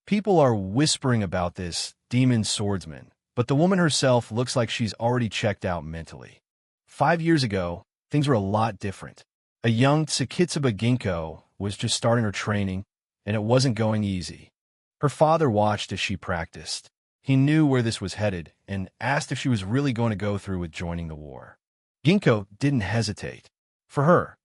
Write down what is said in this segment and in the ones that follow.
People are whispering about this demon swordsman, but the woman herself looks like she's already checked out mentally. 5 years ago, things were a lot different. A young Tsukitsuba Ginko was just starting her training, and it wasn't going easy. Her father watched as she practiced. He knew where this was headed and asked if she was really going to go through with joining the war. Ginko didn't hesitate. For her,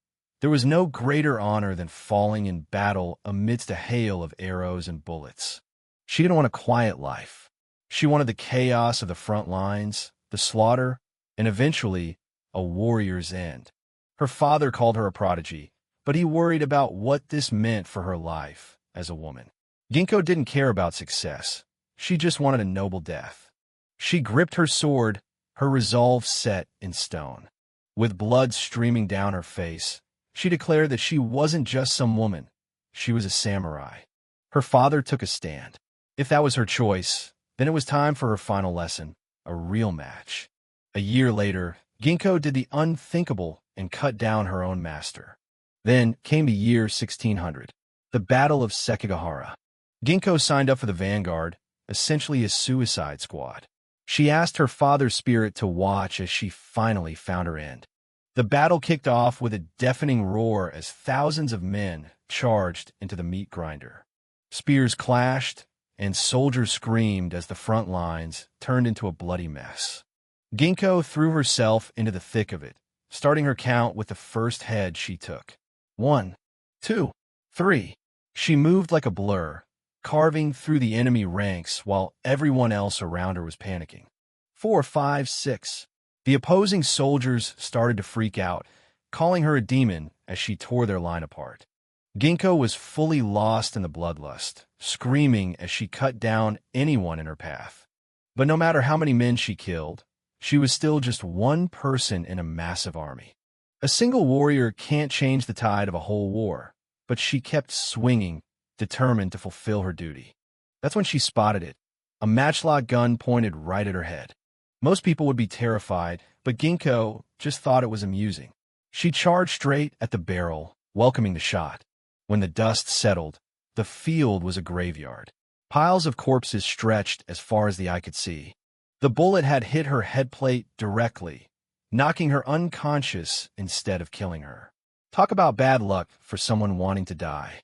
there was no greater honor than falling in battle amidst a hail of arrows and bullets. She didn't want a quiet life. She wanted the chaos of the front lines, the slaughter, and eventually, a warrior's end. Her father called her a prodigy, but he worried about what this meant for her life as a woman. Ginko didn't care about success. She just wanted a noble death. She gripped her sword, her resolve set in stone. With blood streaming down her face, she declared that she wasn't just some woman. She was a samurai. Her father took a stand. If that was her choice, then it was time for her final lesson, a real match. A year later, Ginko did the unthinkable and cut down her own master. Then came the year 1600, the Battle of Sekigahara. Ginko signed up for the vanguard, essentially a suicide squad. She asked her father's spirit to watch as she finally found her end. The battle kicked off with a deafening roar as thousands of men charged into the meat grinder. Spears clashed, and soldiers screamed as the front lines turned into a bloody mess. Ginko threw herself into the thick of it, starting her count with the first head she took. 1, 2, 3. She moved like a blur, carving through the enemy ranks while everyone else around her was panicking. 4, 5, 6. The opposing soldiers started to freak out, calling her a demon as she tore their line apart. Ginko was fully lost in the bloodlust, screaming as she cut down anyone in her path. But no matter how many men she killed, she was still just one person in a massive army. A single warrior can't change the tide of a whole war, but she kept swinging, determined to fulfill her duty. That's when she spotted it, a matchlock gun pointed right at her head. Most people would be terrified, but Ginko just thought it was amusing. She charged straight at the barrel, welcoming the shot. When the dust settled, the field was a graveyard. Piles of corpses stretched as far as the eye could see. The bullet had hit her headplate directly, knocking her unconscious instead of killing her. Talk about bad luck for someone wanting to die.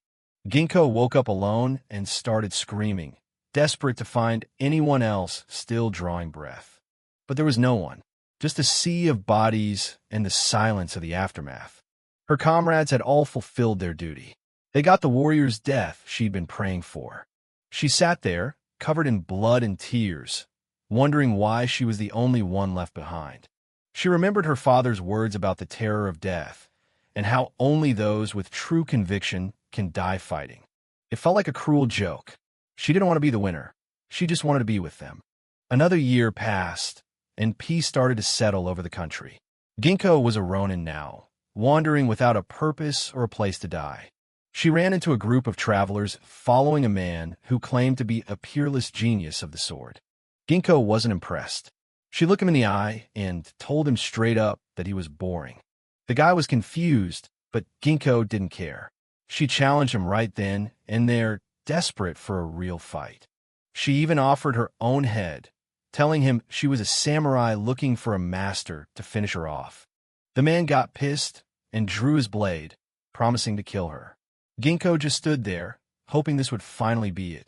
Ginko woke up alone and started screaming, desperate to find anyone else still drawing breath. But there was no one, just a sea of bodies and the silence of the aftermath. Her comrades had all fulfilled their duty. They got the warrior's death she'd been praying for. She sat there, covered in blood and tears, wondering why she was the only one left behind. She remembered her father's words about the terror of death and how only those with true conviction can die fighting. It felt like a cruel joke. She didn't want to be the winner. She just wanted to be with them. Another year passed, and peace started to settle over the country. Ginko was a ronin now, wandering without a purpose or a place to die. She ran into a group of travelers following a man who claimed to be a peerless genius of the sword. Ginko wasn't impressed. She looked him in the eye and told him straight up that he was boring. The guy was confused, but Ginko didn't care. She challenged him right then and there, desperate for a real fight. She even offered her own head, telling him she was a samurai looking for a master to finish her off. The man got pissed and drew his blade, promising to kill her. Ginko just stood there, hoping this would finally be it.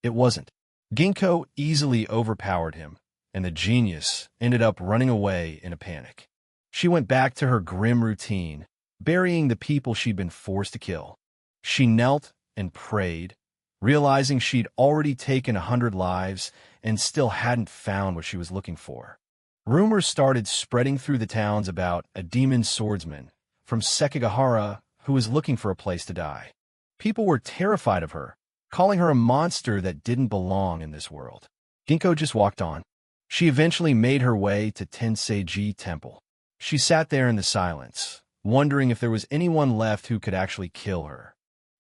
It wasn't. Ginko easily overpowered him, and the genius ended up running away in a panic. She went back to her grim routine, burying the people she'd been forced to kill. She knelt and prayed, realizing she'd already taken 100 lives and still hadn't found what she was looking for. Rumors started spreading through the towns about a demon swordsman from Sekigahara who was looking for a place to die. People were terrified of her, calling her a monster that didn't belong in this world. Ginko just walked on. She eventually made her way to Tenseiji Temple. She sat there in the silence, wondering if there was anyone left who could actually kill her.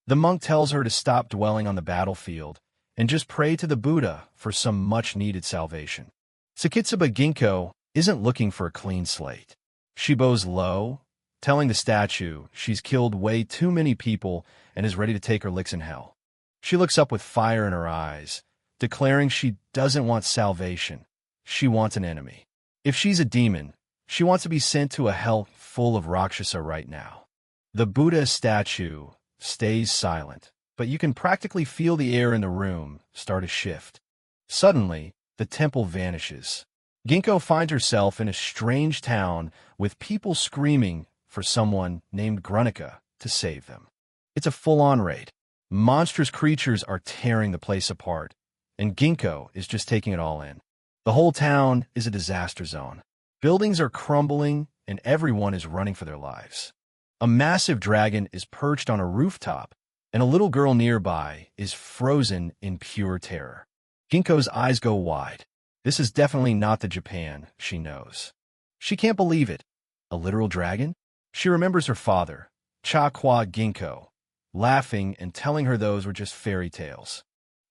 The monk tells her to stop dwelling on the battlefield and just pray to the Buddha for some much-needed salvation. Tsukitsuba Ginko isn't looking for a clean slate. She bows low, telling the statue she's killed way too many people and is ready to take her licks in hell. She looks up with fire in her eyes, declaring she doesn't want salvation. She wants an enemy. If she's a demon, she wants to be sent to a hell full of Rakshasa right now. The Buddha statue stays silent, but you can practically feel the air in the room start to shift. Suddenly, the temple vanishes. Ginkgo finds herself in a strange town with people screaming for someone named Grunica to save them. It's a full-on raid. Monstrous creatures are tearing the place apart, and Ginkgo is just taking it all in. The whole town is a disaster zone. Buildings are crumbling, and everyone is running for their lives. A massive dragon is perched on a rooftop, and a little girl nearby is frozen in pure terror. Ginkgo's eyes go wide. This is definitely not the Japan she knows. She can't believe it. A literal dragon? She remembers her father, Chakwa Ginkgo, laughing and telling her those were just fairy tales.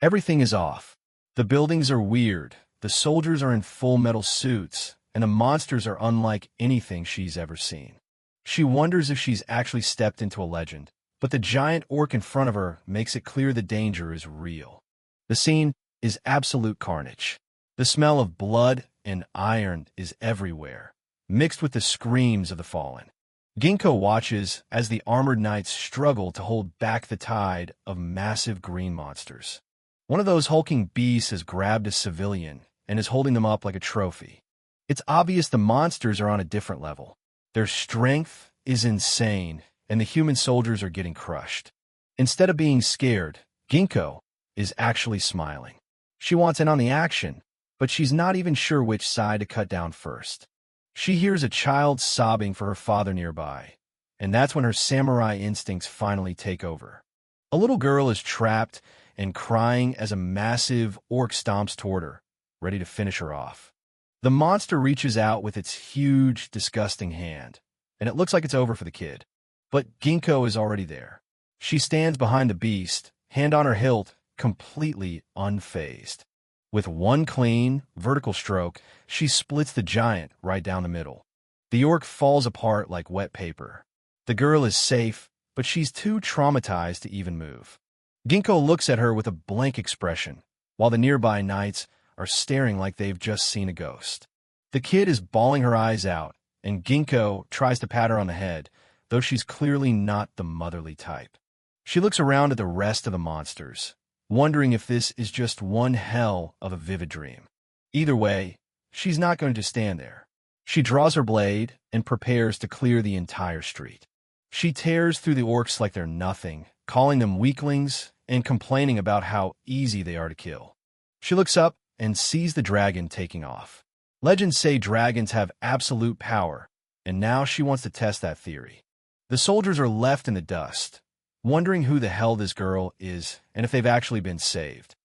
Everything is off. The buildings are weird, the soldiers are in full metal suits, and the monsters are unlike anything she's ever seen. She wonders if she's actually stepped into a legend, but the giant orc in front of her makes it clear the danger is real. The scene is absolute carnage. The smell of blood and iron is everywhere, mixed with the screams of the fallen. Ginkgo watches as the armored knights struggle to hold back the tide of massive green monsters. One of those hulking beasts has grabbed a civilian and is holding them up like a trophy. It's obvious the monsters are on a different level. Their strength is insane, and the human soldiers are getting crushed. Instead of being scared, Ginkgo is actually smiling. She wants in on the action, but she's not even sure which side to cut down first. She hears a child sobbing for her father nearby, and that's when her samurai instincts finally take over. A little girl is trapped and crying as a massive orc stomps toward her, ready to finish her off. The monster reaches out with its huge, disgusting hand, and it looks like it's over for the kid. But Ginkgo is already there. She stands behind the beast, hand on her hilt, completely unfazed. With one clean, vertical stroke, she splits the giant right down the middle. The orc falls apart like wet paper. The girl is safe, but she's too traumatized to even move. Ginkgo looks at her with a blank expression, while the nearby knights are staring like they've just seen a ghost. The kid is bawling her eyes out, and Ginkgo tries to pat her on the head, though she's clearly not the motherly type. She looks around at the rest of the monsters, wondering if this is just one hell of a vivid dream. Either way, she's not going to stand there. She draws her blade and prepares to clear the entire street. She tears through the orcs like they're nothing, calling them weaklings and complaining about how easy they are to kill. She looks up and sees the dragon taking off. Legends say dragons have absolute power, and now she wants to test that theory. The soldiers are left in the dust, wondering who the hell this girl is and if they've actually been saved.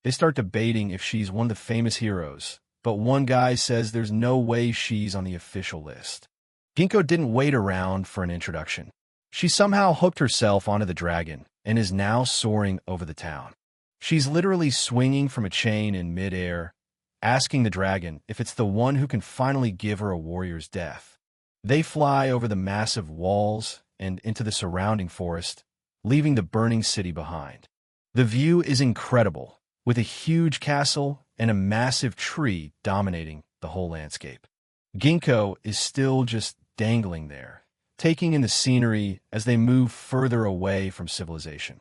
They start debating if she's one of the famous heroes, but one guy says there's no way she's on the official list. Ginkgo didn't wait around for an introduction. She somehow hooked herself onto the dragon and is now soaring over the town. She's literally swinging from a chain in midair, asking the dragon if it's the one who can finally give her a warrior's death. They fly over the massive walls and into the surrounding forest, leaving the burning city behind. The view is incredible, with a huge castle and a massive tree dominating the whole landscape. Ginkgo is still just dangling there, taking in the scenery as they move further away from civilization.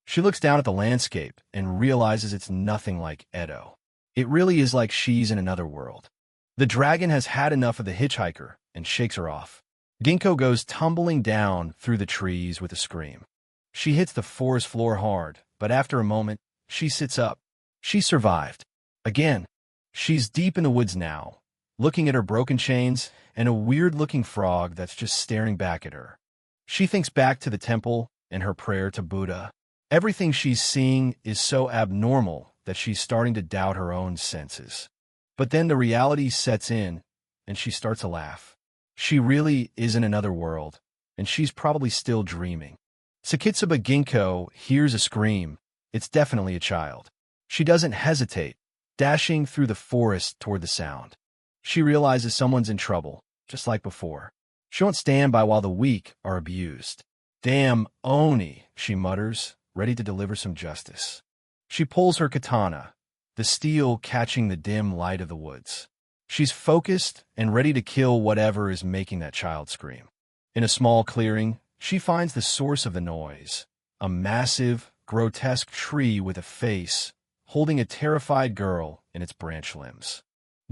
She looks down at the landscape and realizes it's nothing like Edo. It really is like she's in another world. The dragon has had enough of the hitchhiker and shakes her off. Ginkgo goes tumbling down through the trees with a scream. She hits the forest floor hard, but after a moment, she sits up. She survived. Again, she's deep in the woods now, looking at her broken chains and a weird-looking frog that's just staring back at her. She thinks back to the temple and her prayer to Buddha. Everything she's seeing is so abnormal that she's starting to doubt her own senses. But then the reality sets in, and she starts to laugh. She really is in another world, and she's probably still dreaming. Sekitsuba Ginkgo hears a scream. It's definitely a child. She doesn't hesitate, dashing through the forest toward the sound. She realizes someone's in trouble, just like before. She won't stand by while the weak are abused. "Damn Oni," she mutters, ready to deliver some justice. She pulls her katana, the steel catching the dim light of the woods. She's focused and ready to kill whatever is making that child scream. In a small clearing, she finds the source of the noise, a massive, grotesque tree with a face, holding a terrified girl in its branch limbs.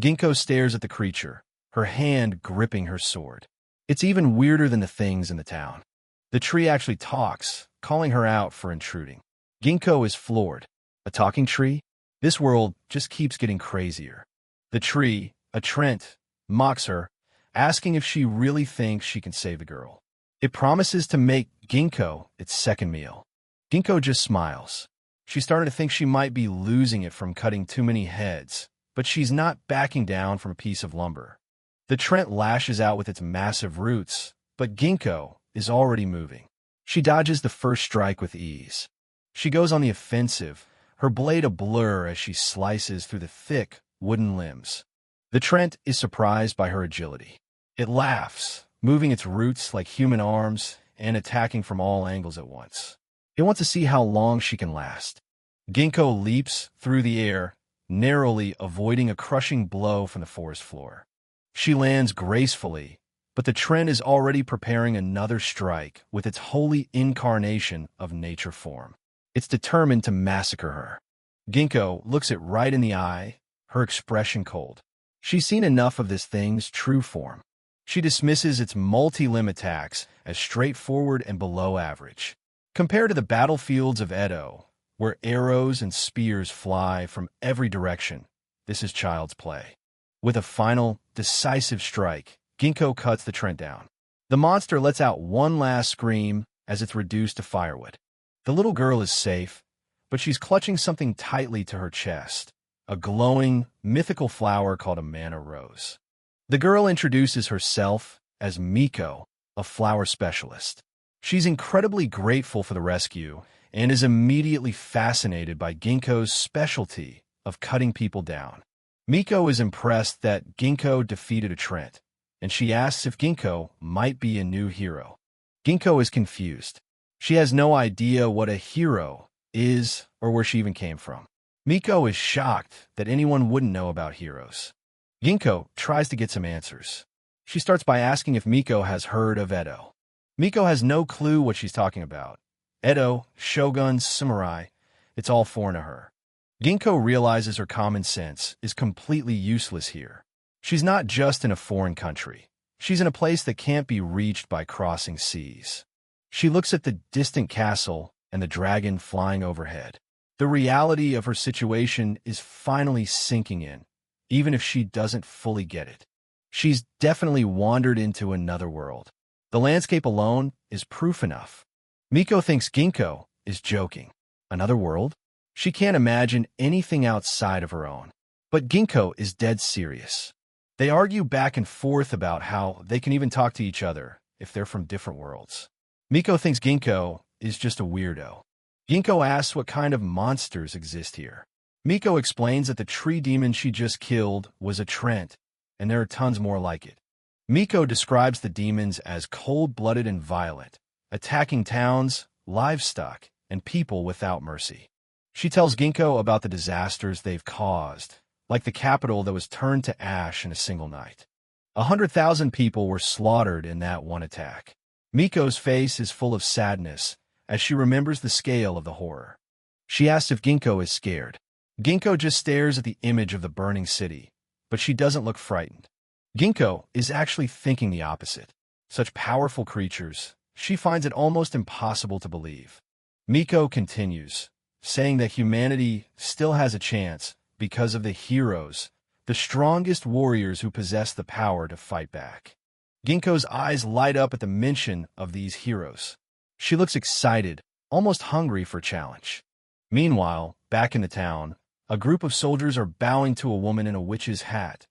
Ginkgo stares at the creature, her hand gripping her sword. It's even weirder than the things in the town. The tree actually talks, calling her out for intruding. Ginkgo is floored. A talking tree? This world just keeps getting crazier. The tree, a Trent, mocks her, asking if she really thinks she can save the girl. It promises to make Ginkgo its second meal. Ginkgo just smiles. She's starting to think she might be losing it from cutting too many heads, but she's not backing down from a piece of lumber. The Trent lashes out with its massive roots, but Ginkgo is already moving. She dodges the first strike with ease. She goes on the offensive, her blade a blur as she slices through the thick, wooden limbs. The Trent is surprised by her agility. It laughs, moving its roots like human arms and attacking from all angles at once. It wants to see how long she can last. Ginkgo leaps through the air, narrowly avoiding a crushing blow from the forest floor. She lands gracefully, but the Trent is already preparing another strike with its holy incarnation of nature form. It's determined to massacre her. Ginkgo looks it right in the eye, her expression cold. She's seen enough of this thing's true form. She dismisses its multi-limb attacks as straightforward and below average. Compared to the battlefields of Edo, where arrows and spears fly from every direction, this is child's play. With a final, decisive strike, Ginkgo cuts the Trent down. The monster lets out one last scream as it's reduced to firewood. The little girl is safe, but she's clutching something tightly to her chest, a glowing, mythical flower called a manna rose. The girl introduces herself as Miko, a flower specialist. She's incredibly grateful for the rescue and is immediately fascinated by Ginkgo's specialty of cutting people down. Miko is impressed that Ginkgo defeated a Trent, and she asks if Ginkgo might be a new hero. Ginkgo is confused. She has no idea what a hero is or where she even came from. Miko is shocked that anyone wouldn't know about heroes. Ginkgo tries to get some answers. She starts by asking if Miko has heard of Edo. Miko has no clue what she's talking about. Edo, shoguns, samurai, it's all foreign to her. Ginkgo realizes her common sense is completely useless here. She's not just in a foreign country. She's in a place that can't be reached by crossing seas. She looks at the distant castle and the dragon flying overhead. The reality of her situation is finally sinking in, even if she doesn't fully get it. She's definitely wandered into another world. The landscape alone is proof enough. Miko thinks Ginkgo is joking. Another world? She can't imagine anything outside of her own. But Ginkgo is dead serious. They argue back and forth about how they can even talk to each other if they're from different worlds. Miko thinks Ginkgo is just a weirdo. Ginkgo asks what kind of monsters exist here. Miko explains that the tree demon she just killed was a Trent, and there are tons more like it. Miko describes the demons as cold-blooded and violent, attacking towns, livestock, and people without mercy. She tells Ginkgo about the disasters they've caused, like the capital that was turned to ash in a single night. 100,000 people were slaughtered in that one attack. Miko's face is full of sadness as she remembers the scale of the horror. She asks if Ginkgo is scared. Ginkgo just stares at the image of the burning city, but she doesn't look frightened. Ginkgo is actually thinking the opposite. Such powerful creatures, she finds it almost impossible to believe. Miko continues, saying that humanity still has a chance because of the heroes, the strongest warriors who possess the power to fight back. Ginkgo's eyes light up at the mention of these heroes. She looks excited, almost hungry for challenge. Meanwhile, back in the town, a group of soldiers are bowing to a woman in a witch's hat.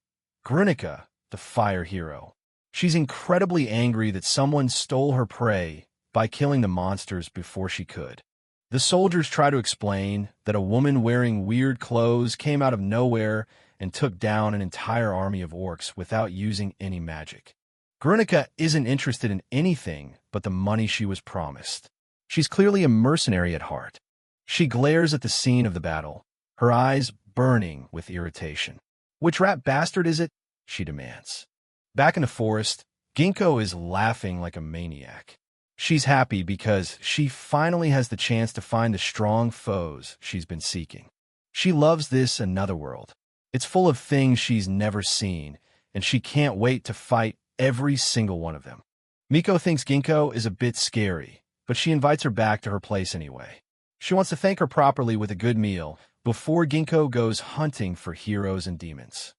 Grunica, the fire hero. She's incredibly angry that someone stole her prey by killing the monsters before she could. The soldiers try to explain that a woman wearing weird clothes came out of nowhere and took down an entire army of orcs without using any magic. Grunica isn't interested in anything but the money she was promised. She's clearly a mercenary at heart. She glares at the scene of the battle, her eyes burning with irritation. "Which rat bastard is it?" she demands. Back in the forest, Ginkgo is laughing like a maniac. She's happy because she finally has the chance to find the strong foes she's been seeking. She loves this another world. It's full of things she's never seen, and she can't wait to fight every single one of them. Miko thinks Ginkgo is a bit scary, but she invites her back to her place anyway. She wants to thank her properly with a good meal before Ginkgo goes hunting for heroes and demons.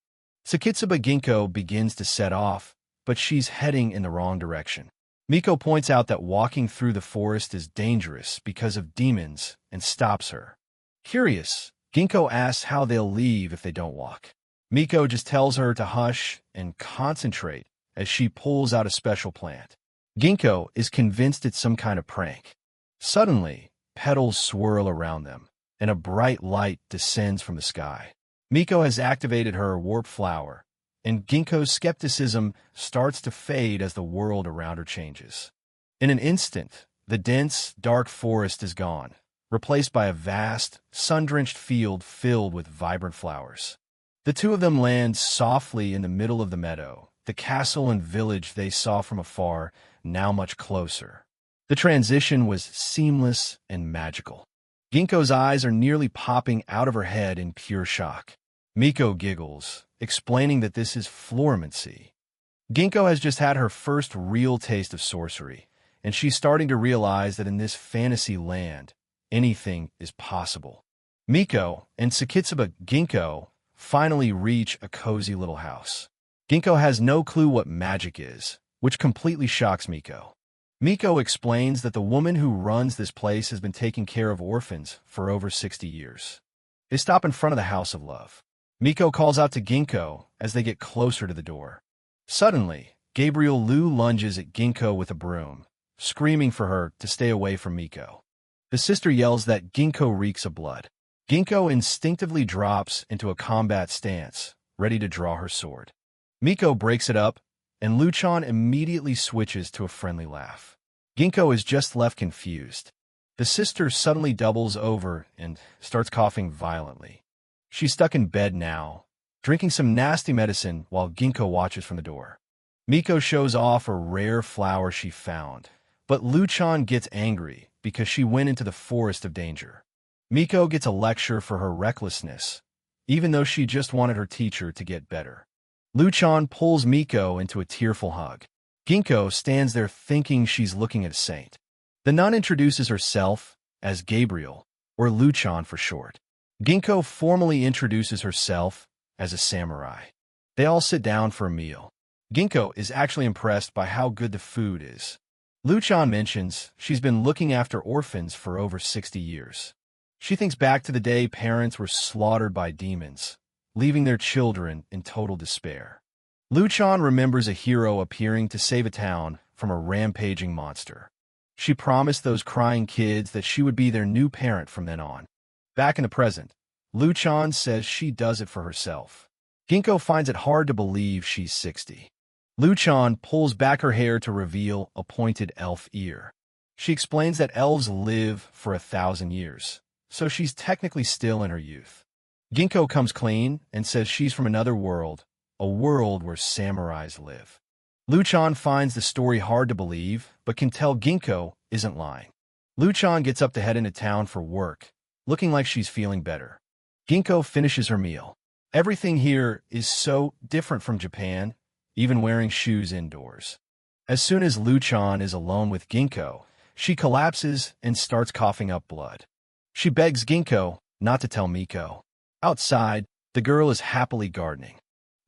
Sekitsuba Ginkgo begins to set off, but she's heading in the wrong direction. Miko points out that walking through the forest is dangerous because of demons and stops her. Curious, Ginkgo asks how they'll leave if they don't walk. Miko just tells her to hush and concentrate as she pulls out a special plant. Ginkgo is convinced it's some kind of prank. Suddenly, petals swirl around them, and a bright light descends from the sky. Miko has activated her warp flower, and Ginkgo's skepticism starts to fade as the world around her changes. In an instant, the dense, dark forest is gone, replaced by a vast, sun-drenched field filled with vibrant flowers. The two of them land softly in the middle of the meadow, the castle and village they saw from afar now much closer. The transition was seamless and magical. Ginkgo's eyes are nearly popping out of her head in pure shock. Miko giggles, explaining that this is flormancy. Ginkgo has just had her first real taste of sorcery, and she's starting to realize that in this fantasy land, anything is possible. Miko and Sekitsuba Ginkgo finally reach a cozy little house. Ginkgo has no clue what magic is, which completely shocks Miko. Miko explains that the woman who runs this place has been taking care of orphans for over 60 years. They stop in front of the House of Love. Miko calls out to Ginkgo as they get closer to the door. Suddenly, Gabriel Liu lunges at Ginkgo with a broom, screaming for her to stay away from Miko. The sister yells that Ginkgo reeks of blood. Ginkgo instinctively drops into a combat stance, ready to draw her sword. Miko breaks it up, and Luchan immediately switches to a friendly laugh. Ginkgo is just left confused. The sister suddenly doubles over and starts coughing violently. She's stuck in bed now, drinking some nasty medicine while Ginkgo watches from the door. Miko shows off a rare flower she found, but Luchan gets angry because she went into the forest of danger. Miko gets a lecture for her recklessness, even though she just wanted her teacher to get better. Luchan pulls Miko into a tearful hug. Ginkgo stands there thinking she's looking at a saint. The nun introduces herself as Gabriel, or Luchan for short. Ginkgo formally introduces herself as a samurai. They all sit down for a meal. Ginkgo is actually impressed by how good the food is. Luchan mentions she's been looking after orphans for over 60 years. She thinks back to the day parents were slaughtered by demons, leaving their children in total despair. Luchan remembers a hero appearing to save a town from a rampaging monster. She promised those crying kids that she would be their new parent from then on. Back in the present, Luchan says she does it for herself. Ginkgo finds it hard to believe she's 60. Luchan pulls back her hair to reveal a pointed elf ear. She explains that elves live for 1,000 years, so she's technically still in her youth. Ginkgo comes clean and says she's from another world, a world where samurais live. Luchan finds the story hard to believe, but can tell Ginkgo isn't lying. Luchan gets up to head into town for work, looking like she's feeling better. Ginkgo finishes her meal. Everything here is so different from Japan, even wearing shoes indoors. As soon as Luchan is alone with Ginkgo, she collapses and starts coughing up blood. She begs Ginkgo not to tell Miko. Outside, the girl is happily gardening.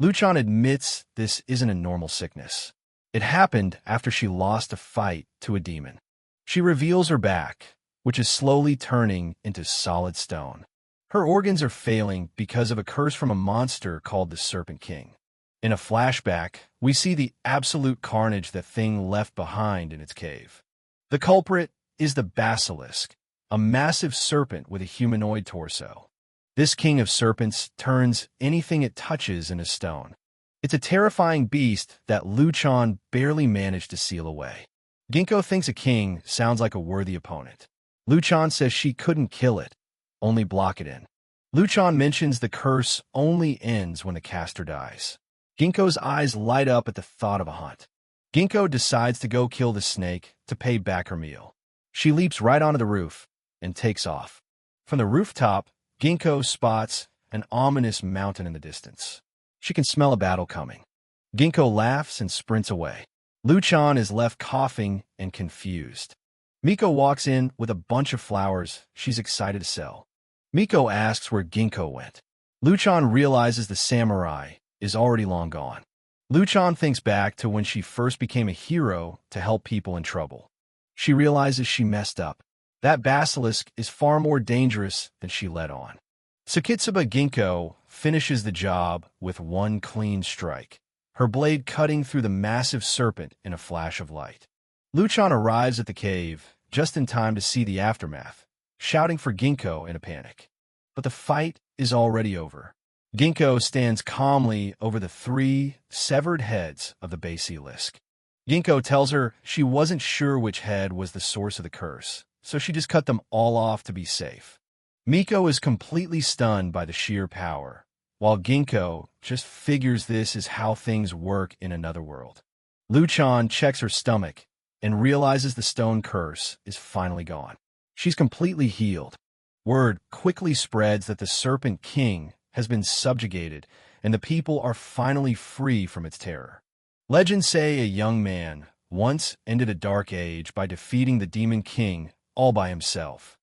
Luchan admits this isn't a normal sickness. It happened after she lost a fight to a demon. She reveals her back, which is slowly turning into solid stone. Her organs are failing because of a curse from a monster called the Serpent King. In a flashback, we see the absolute carnage that thing left behind in its cave. The culprit is the basilisk, a massive serpent with a humanoid torso. This king of serpents turns anything it touches into stone. It's a terrifying beast that Luchan barely managed to seal away. Ginkgo thinks a king sounds like a worthy opponent. Luchan says she couldn't kill it, only block it in. Luchan mentions the curse only ends when the caster dies. Ginkgo's eyes light up at the thought of a hunt. Ginkgo decides to go kill the snake to pay back her meal. She leaps right onto the roof and takes off. From the rooftop, Ginkgo spots an ominous mountain in the distance. She can smell a battle coming. Ginkgo laughs and sprints away. Luchan is left coughing and confused. Miko walks in with a bunch of flowers she's excited to sell. Miko asks where Ginkgo went. Luchan realizes the samurai is already long gone. Luchan thinks back to when she first became a hero to help people in trouble. She realizes she messed up. That basilisk is far more dangerous than she let on. Tsukitsuba Ginkgo finishes the job with one clean strike, her blade cutting through the massive serpent in a flash of light. Luchan arrives at the cave just in time to see the aftermath, shouting for Ginkgo in a panic. But the fight is already over. Ginkgo stands calmly over the 3 severed heads of the basilisk. Ginkgo tells her she wasn't sure which head was the source of the curse, so she just cut them all off to be safe. Miko is completely stunned by the sheer power, while Ginkgo just figures this is how things work in another world. Luchan checks her stomach and realizes the stone curse is finally gone. She's completely healed. Word quickly spreads that the Serpent King has been subjugated and the people are finally free from its terror. Legends say a young man once ended a dark age by defeating the Demon King all by himself.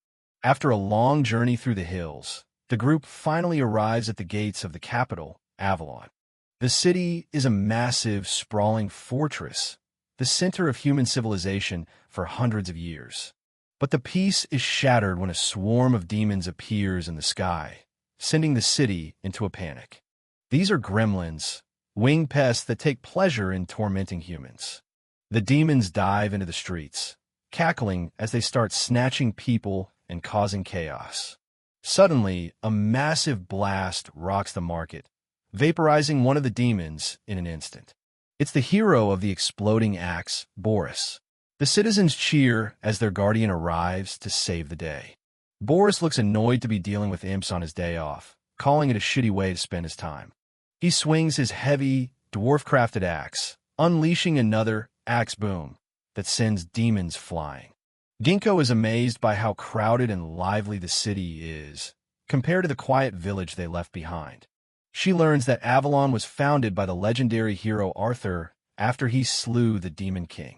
After a long journey through the hills, the group finally arrives at the gates of the capital, Avalon. The city is a massive, sprawling fortress, the center of human civilization for hundreds of years. But the peace is shattered when a swarm of demons appears in the sky, sending the city into a panic. These are gremlins, winged pests that take pleasure in tormenting humans. The demons dive into the streets, cackling as they start snatching people and causing chaos. Suddenly, a massive blast rocks the market, vaporizing one of the demons in an instant. It's the hero of the exploding axe, Boris. The citizens cheer as their guardian arrives to save the day. Boris looks annoyed to be dealing with imps on his day off, calling it a shitty way to spend his time. He swings his heavy, dwarf-crafted axe, unleashing another axe boom that sends demons flying. Ginkgo is amazed by how crowded and lively the city is, compared to the quiet village they left behind. She learns that Avalon was founded by the legendary hero Arthur after he slew the Demon King.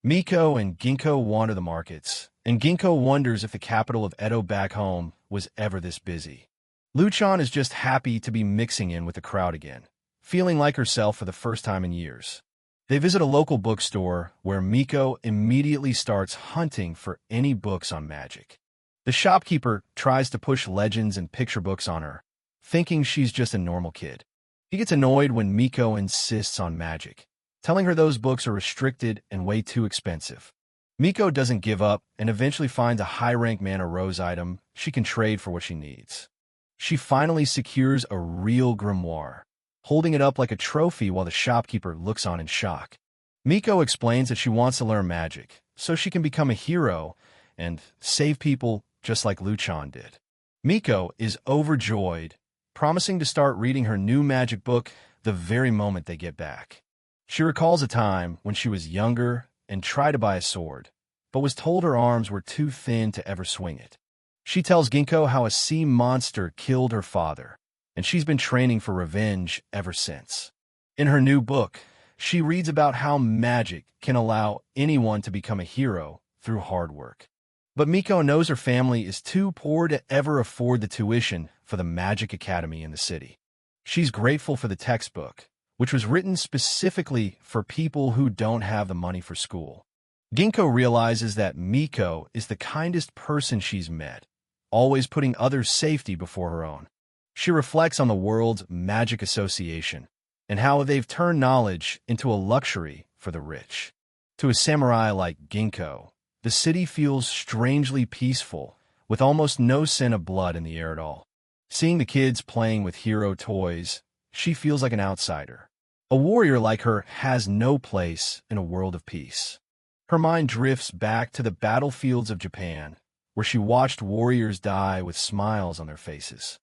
Miko and Ginkgo wander the markets, and Ginkgo wonders if the capital of Edo back home was ever this busy. Luchan is just happy to be mixing in with the crowd again, feeling like herself for the first time in years. They visit a local bookstore where Miko immediately starts hunting for any books on magic. The shopkeeper tries to push legends and picture books on her, thinking she's just a normal kid. He gets annoyed when Miko insists on magic, telling her those books are restricted and way too expensive. Miko doesn't give up and eventually finds a high-rank mana rose item she can trade for what she needs. She finally secures a real grimoire, holding it up like a trophy while the shopkeeper looks on in shock. Miko explains that she wants to learn magic so she can become a hero and save people just like Luchan did. Miko is overjoyed, promising to start reading her new magic book the very moment they get back. She recalls a time when she was younger and tried to buy a sword, but was told her arms were too thin to ever swing it. She tells Ginkgo how a sea monster killed her father, and she's been training for revenge ever since. In her new book, she reads about how magic can allow anyone to become a hero through hard work. But Miko knows her family is too poor to ever afford the tuition for the Magic Academy in the city. She's grateful for the textbook, which was written specifically for people who don't have the money for school. Ginkgo realizes that Miko is the kindest person she's met, always putting others' safety before her own. She reflects on the world's magic association and how they've turned knowledge into a luxury for the rich. To a samurai like Ginkgo, the city feels strangely peaceful, with almost no scent of blood in the air at all. Seeing the kids playing with hero toys, she feels like an outsider. A warrior like her has no place in a world of peace. Her mind drifts back to the battlefields of Japan, where she watched warriors die with smiles on their faces.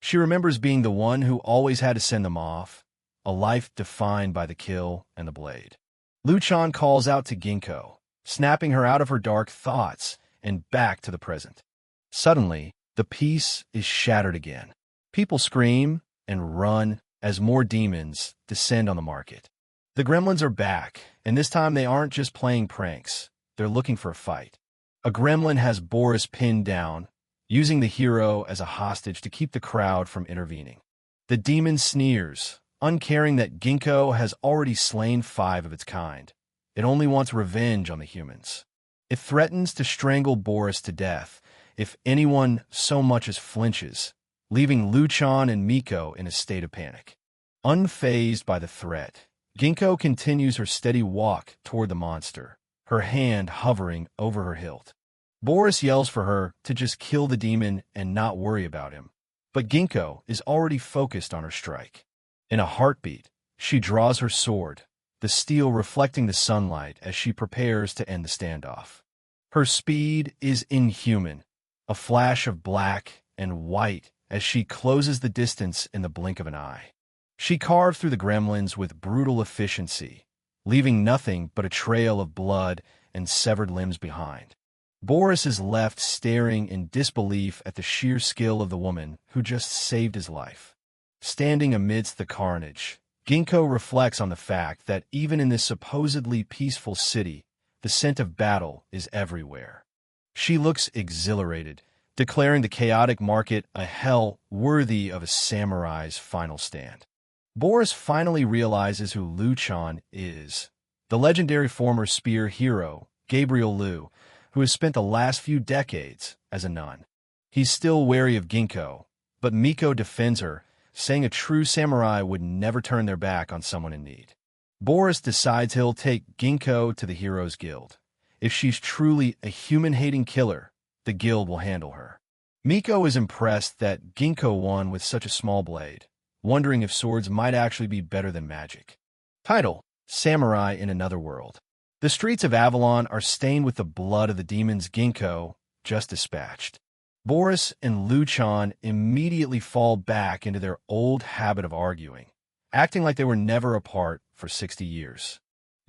She remembers being the one who always had to send them off, a life defined by the kill and the blade. Luchan calls out to Ginkgo, snapping her out of her dark thoughts and back to the present. Suddenly, the peace is shattered again. People scream and run as more demons descend on the market. The gremlins are back, and this time they aren't just playing pranks. They're looking for a fight. A gremlin has Boris pinned down, using the hero as a hostage to keep the crowd from intervening. The demon sneers, uncaring that Ginkgo has already slain 5 of its kind. It only wants revenge on the humans. It threatens to strangle Boris to death if anyone so much as flinches, leaving Luchan and Miko in a state of panic. Unfazed by the threat, Ginkgo continues her steady walk toward the monster, her hand hovering over her hilt. Boris yells for her to just kill the demon and not worry about him, but Ginkgo is already focused on her strike. In a heartbeat, she draws her sword, the steel reflecting the sunlight as she prepares to end the standoff. Her speed is inhuman, a flash of black and white as she closes the distance in the blink of an eye. She carved through the gremlins with brutal efficiency, leaving nothing but a trail of blood and severed limbs behind. Boris is left staring in disbelief at the sheer skill of the woman who just saved his life. Standing amidst the carnage, Ginkgo reflects on the fact that even in this supposedly peaceful city, the scent of battle is everywhere. She looks exhilarated, declaring the chaotic market a hell worthy of a samurai's final stand. Boris finally realizes who Luchan is, the legendary former spear hero, Gabriel Liu, who has spent the last few decades as a nun. He's still wary of Ginkgo, but Miko defends her, saying a true samurai would never turn their back on someone in need. Boris decides he'll take Ginkgo to the Heroes Guild. If she's truly a human-hating killer, the guild will handle her. Miko is impressed that Ginkgo won with such a small blade, wondering if swords might actually be better than magic. Title: Samurai in Another World. The streets of Avalon are stained with the blood of the demons Ginkgo just dispatched. Boris and Luchan immediately fall back into their old habit of arguing, acting like they were never apart for 60 years.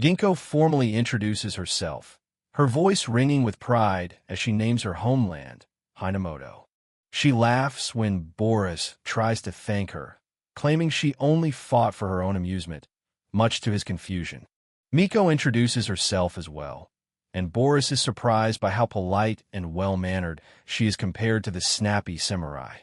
Ginkgo formally introduces herself, her voice ringing with pride as she names her homeland, Hinamoto. She laughs when Boris tries to thank her, claiming she only fought for her own amusement, much to his confusion. Miko introduces herself as well, and Boris is surprised by how polite and well-mannered she is compared to the snappy samurai.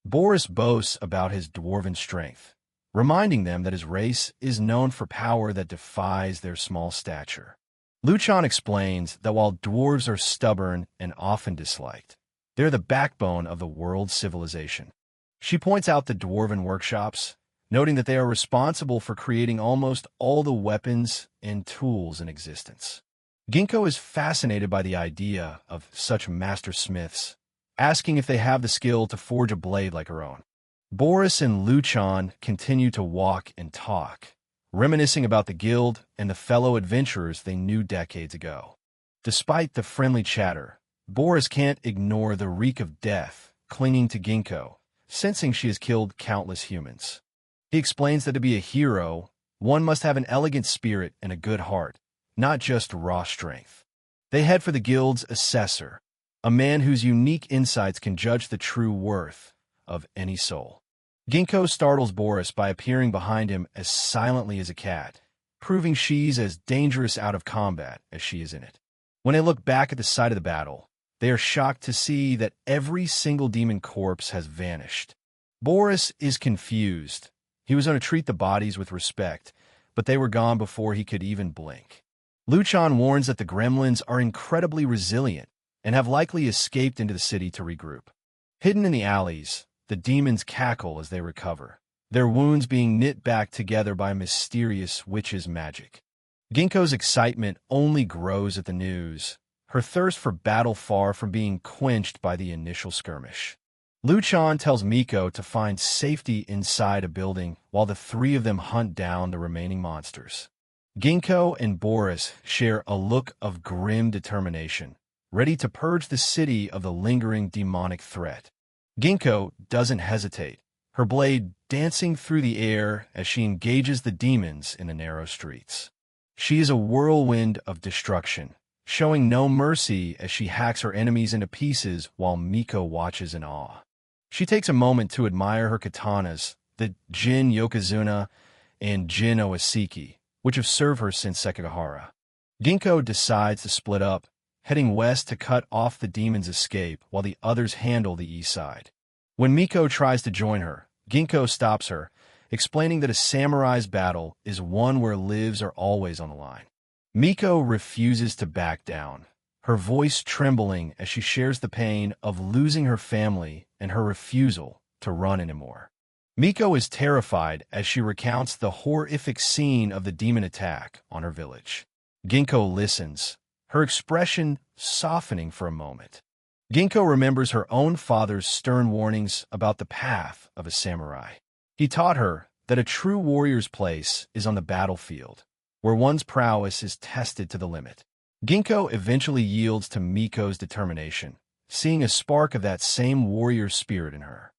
Boris boasts about his dwarven strength, reminding them that his race is known for power that defies their small stature. Luchan explains that while dwarves are stubborn and often disliked, they're the backbone of the world's civilization. She points out the dwarven workshops, noting that they are responsible for creating almost all the weapons and tools in existence. Ginkgo is fascinated by the idea of such master smiths, asking if they have the skill to forge a blade like her own. Boris and Luchan continue to walk and talk, reminiscing about the guild and the fellow adventurers they knew decades ago. Despite the friendly chatter, Boris can't ignore the reek of death clinging to Ginkgo, sensing she has killed countless humans. He explains that to be a hero, one must have an elegant spirit and a good heart, not just raw strength. They head for the guild's assessor, a man whose unique insights can judge the true worth of any soul. Ginkgo startles Boris by appearing behind him as silently as a cat, proving she's as dangerous out of combat as she is in it. When they look back at the site of the battle, they are shocked to see that every single demon corpse has vanished. Boris is confused. He was going to treat the bodies with respect, but they were gone before he could even blink. Luchan warns that the gremlins are incredibly resilient and have likely escaped into the city to regroup. Hidden in the alleys, the demons cackle as they recover, their wounds being knit back together by mysterious witches' magic. Ginkgo's excitement only grows at the news, her thirst for battle far from being quenched by the initial skirmish. Luchan tells Miko to find safety inside a building while the 3 of them hunt down the remaining monsters. Ginkgo and Boris share a look of grim determination, ready to purge the city of the lingering demonic threat. Ginkgo doesn't hesitate, her blade dancing through the air as she engages the demons in the narrow streets. She is a whirlwind of destruction, showing no mercy as she hacks her enemies into pieces while Miko watches in awe. She takes a moment to admire her katanas, the Jin Yokozuna and Jin Oiseki, which have served her since Sekigahara. Ginkgo decides to split up, heading west to cut off the demon's escape while the others handle the east side. When Miko tries to join her, Ginkgo stops her, explaining that a samurai's battle is one where lives are always on the line. Miko refuses to back down, her voice trembling as she shares the pain of losing her family and her refusal to run anymore. Miko is terrified as she recounts the horrific scene of the demon attack on her village. Ginkgo listens, her expression softening for a moment. Ginkgo remembers her own father's stern warnings about the path of a samurai. He taught her that a true warrior's place is on the battlefield, where one's prowess is tested to the limit. Ginkgo eventually yields to Miko's determination, seeing a spark of that same warrior spirit in her.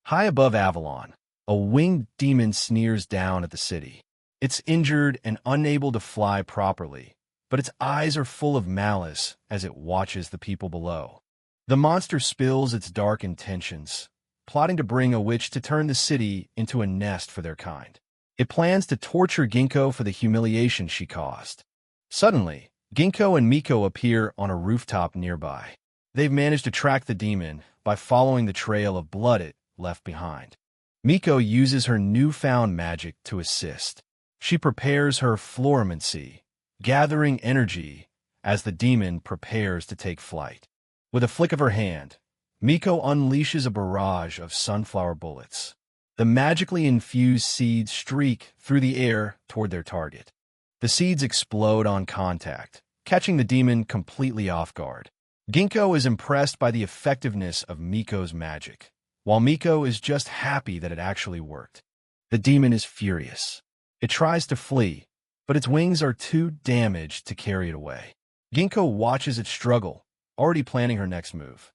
High above Avalon, a winged demon sneers down at the city. It's injured and unable to fly properly, but its eyes are full of malice as it watches the people below. The monster spills its dark intentions, plotting to bring a witch to turn the city into a nest for their kind. It plans to torture Ginkgo for the humiliation she caused. Suddenly, Ginkgo and Miko appear on a rooftop nearby. They've managed to track the demon by following the trail of blood it left behind. Miko uses her newfound magic to assist. She prepares her florimancy, gathering energy as the demon prepares to take flight. With a flick of her hand, Miko unleashes a barrage of sunflower bullets. The magically infused seeds streak through the air toward their target. The seeds explode on contact, catching the demon completely off guard. Ginkgo is impressed by the effectiveness of Miko's magic, while Miko is just happy that it actually worked. The demon is furious. It tries to flee, but its wings are too damaged to carry it away. Ginkgo watches it struggle, already planning her next move.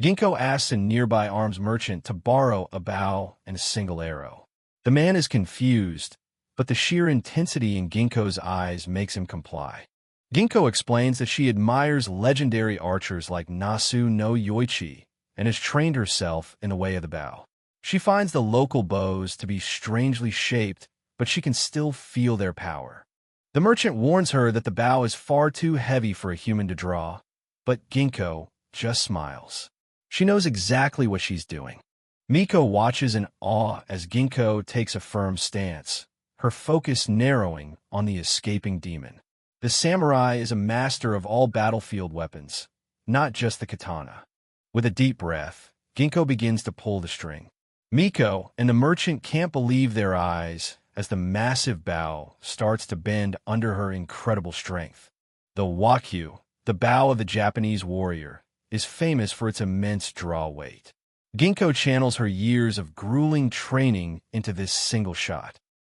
Ginkgo asks a nearby arms merchant to borrow a bow and a single arrow. The man is confused, but the sheer intensity in Ginkgo's eyes makes him comply. Ginkgo explains that she admires legendary archers like Nasu no Yoichi and has trained herself in the way of the bow. She finds the local bows to be strangely shaped, but she can still feel their power. The merchant warns her that the bow is far too heavy for a human to draw, but Ginkgo just smiles. She knows exactly what she's doing. Miko watches in awe as Ginkgo takes a firm stance, her focus narrowing on the escaping demon. The samurai is a master of all battlefield weapons, not just the katana. With a deep breath, Ginkgo begins to pull the string. Miko and the merchant can't believe their eyes as the massive bow starts to bend under her incredible strength. The wakyu, the bow of the Japanese warrior, is famous for its immense draw weight. Ginkgo channels her years of grueling training into this single shot.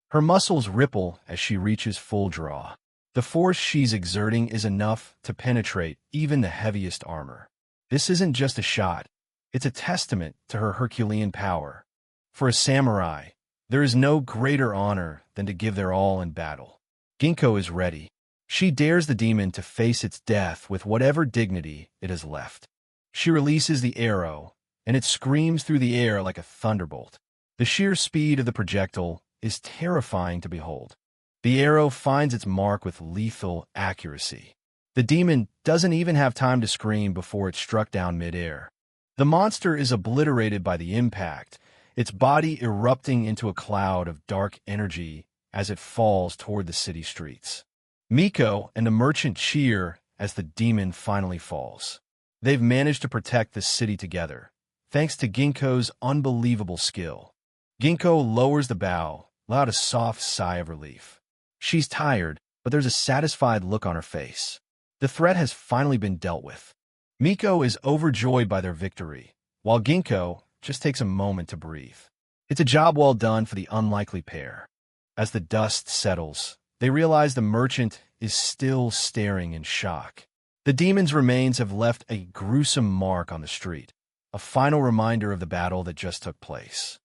Her muscles ripple as she reaches full draw. The force she's exerting is enough to penetrate even the heaviest armor. This isn't just a shot. It's a testament to her Herculean power. For a samurai, there is no greater honor than to give their all in battle. Ginkgo is ready. She dares the demon to face its death with whatever dignity it has left. She releases the arrow, and it screams through the air like a thunderbolt. The sheer speed of the projectile is terrifying to behold. The arrow finds its mark with lethal accuracy. The demon doesn't even have time to scream before it's struck down midair. The monster is obliterated by the impact, its body erupting into a cloud of dark energy as it falls toward the city streets. Miko and the merchant cheer as the demon finally falls. They've managed to protect the city together, thanks to Ginkgo's unbelievable skill. Ginkgo lowers the bow, allowed a soft sigh of relief. She's tired, but there's a satisfied look on her face. The threat has finally been dealt with. Miko is overjoyed by their victory, while Ginkgo just takes a moment to breathe. It's a job well done for the unlikely pair. As the dust settles, They realize the merchant is still staring in shock. The demon's remains have left a gruesome mark on the street, a final reminder of the battle that just took place.